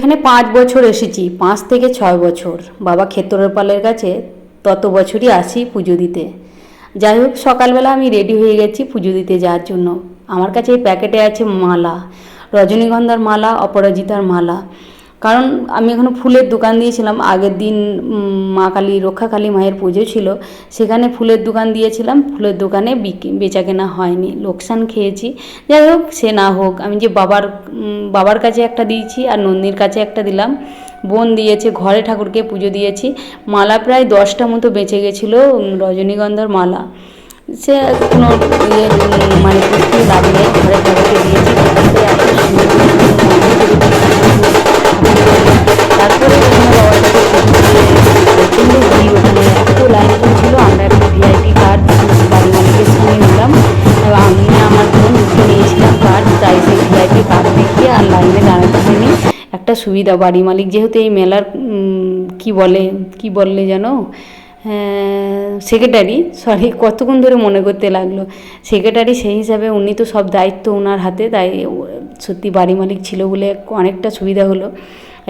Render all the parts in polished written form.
এখানে 5 বছর এসেছি, 5 থেকে 6 বছর। বাবা ক্ষেত্রের পালের কাছে তত বছরই আসি পুজো দিতে। যাই হোক, সকালবেলা আমি রেডি হয়ে গেছি পুজো দিতে যাওয়ার জন্য। আমার কাছে এই প্যাকেটে আছে মালা, রজনীগন্ধার মালা, অপরাজিতার মালা। কারণ আমি এখনো ফুলের দোকান দিয়েছিলাম আগের দিন, মা কালী, রক্ষা কালী মায়ের পুজো ছিল, সেখানে ফুলের দোকান দিয়েছিলাম। ফুলের দোকানে বেচা কেনা হয়নি, লোকসান খেয়েছি। যাই হোক, সে না হোক, আমি যে বাবার কাছে একটা দিয়েছি আর নন্দীর কাছে একটা দিলাম। বোন দিয়েছে, ঘরে ঠাকুরকে পুজো দিয়েছি। মালা প্রায় 10টা মতো বেঁচে গেছিলো, রজনীগন্ধার মালা। সে কোনো মানে করতে লাভ নেই, ঘরে ঠাকুরকে দিয়েছি। তারপরে প্রচণ্ড ভিড়, ওখানে এত লাইন ছিল। আমরা একটা ভিআইপি কার্ড বাড়ি মালিকের সঙ্গে নিলাম, আমি আমার বোন নিয়েছিলাম কার্ড, তাই সেই ভিআইপি কার্ড দেখিয়ে আর লাইনে দাঁড়াতে হয়নি। একটা সুবিধা, বাড়ি মালিক যেহেতু এই মেলার কি বললে জানো, সেক্রেটারি, কতক্ষণ ধরে মনে করতে লাগলো, সেক্রেটারি, সেই হিসাবে উনি তো সব দায়িত্ব ওনার হাতে, তাই সত্যি বাড়ি মালিক ছিল বলে অনেকটা সুবিধা হলো।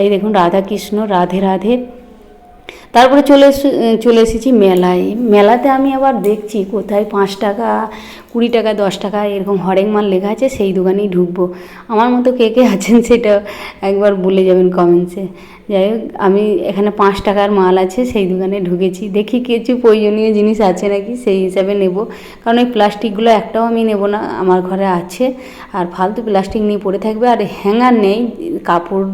এই দেখুন রাধা কৃষ্ণ, রাধে রাধে। তারপরে চলে এসেছি মেলায়। মেলাতে আমি আবার দেখছি কোথায় 5 টাকা, 20 টাকা, 10 টাকা এরকম হরেক মাল লেখা আছে, সেই দোকানেই ঢুকবো। আমার মতো কে কে আছেন সেটা একবার বলে যাবেন কমেন্টসে। যাই হোক, আমি এখানে 5 টাকার মাল আছে, সেই দোকানে ঢুকেছি। দেখি কিছু প্রয়োজনীয় জিনিস আছে নাকি, সেই হিসাবে নেব। কারণ ওই প্লাস্টিকগুলো একটাও আমি নেব না, আমার ঘরে আছে। আর ফালতু প্লাস্টিক নিয়ে পড়ে থাকবে। আর হ্যাঙ্গার নেই, কাপড়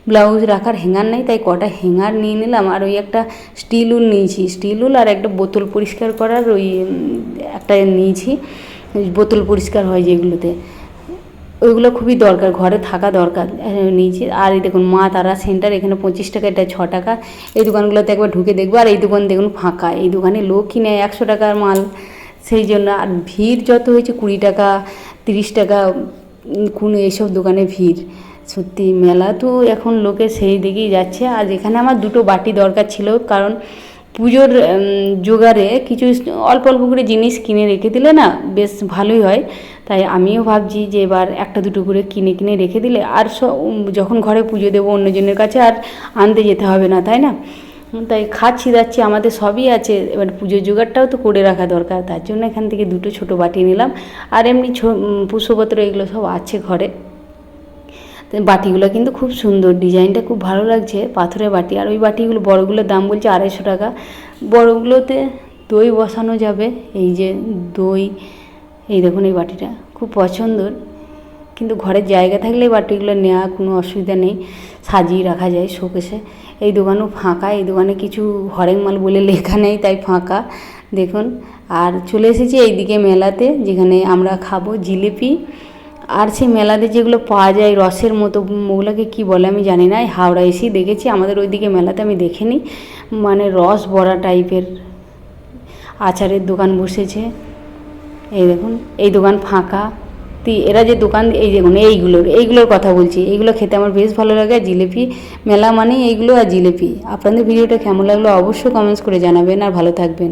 ব্লাউজ রাখার হ্যাঙ্গার নেই, তাই কটা হ্যাঙ্গার নিয়ে নিলাম। আর ওই একটা স্টিল উল নিয়েছি, স্টিল উল, আর একটা বোতল পরিষ্কার করার ওই একটা নিয়েছি, বোতল পরিষ্কার হয় যেগুলোতে, ওইগুলো খুবই দরকার, ঘরে থাকা দরকার, নিয়েছি। আর এই দেখুন মা তারা সেন্টার, এখানে 25 টাকা, এটা 6 টাকা। এই দোকানগুলোতে একবার ঢুকে দেখবো। আর এই দোকান দেখুন ফাঁকা, এই দোকানে লোকই নেয়, 100 টাকার মাল, সেই জন্য। আর ভিড় যত হয়েছে, 20 টাকা, 30 টাকা, কোন এইসব দোকানে ভিড়। সত্যি মেলা তো এখন লোকে সেই দিকেই যাচ্ছে। আর এখানে আমার 2টো বাটি দরকার ছিল, কারণ পুজোর জোগাড়ে কিছু অল্প অল্প করে জিনিস কিনে রেখে দিলে না বেশ ভালোই হয়। তাই আমিও ভাবছি যে এবার 1-2টো করে কিনে রেখে দিলে আর যখন ঘরে পুজো দেবো অন্যজনের কাছে আর আনতে যেতে হবে না, তাই না? তাই খাচ্ছি দাচ্ছি, আমাদের সবই আছে, এবার পুজোর জোগাড়টাও তো করে রাখা দরকার। তার জন্য এখান থেকে 2টো ছোটো বাটি নিলাম। আর এমনি পুষ্পপত্র এগুলো সব আছে ঘরে। বাটিগুলো কিন্তু খুব সুন্দর, ডিজাইনটা খুব ভালো লাগছে, পাথরের বাটি। আর ওই বাটিগুলো বড়গুলোর দাম বলছে 250 টাকা। বড়গুলোতে দই বসানো যাবে, এই যে দই, এই দেখুন এই বাটিটা খুব পছন্দর। কিন্তু ঘরের জায়গা থাকলে বাটিগুলো নেওয়া কোনো অসুবিধা নেই, সাজিয়ে রাখা যায় শোকেসে। এই দোকানও ফাঁকা, এই দোকানে কিছু হরেক মাল বলে লেখা নেই, তাই ফাঁকা দেখুন। আর চলে এসেছি এইদিকে মেলাতে, যেখানে আমরা খাবো জিলিপি। আর সেই মেলাতে যেগুলো পাওয়া যায় রসের মতো, ওগুলোকে কী বলে আমি জানি না, হাওড়া এসেই দেখেছি, আমাদের ওইদিকে মেলাতে আমি দেখিনি। মানে রস বড়া টাইপের আচারের দোকান বসেছে, এই দেখুন এই দোকান ফাঁকা। এরা যে দোকান, এই দেখুন এইগুলোর কথা বলছি, এইগুলো খেতে আমার বেশ ভালো লাগে। আর জিলিপি, মেলা মানেই এইগুলো আর জিলিপি। আপনাদের ভিডিওটা কেমন লাগলো অবশ্যই কমেন্টস করে জানাবেন, আর ভালো থাকবেন।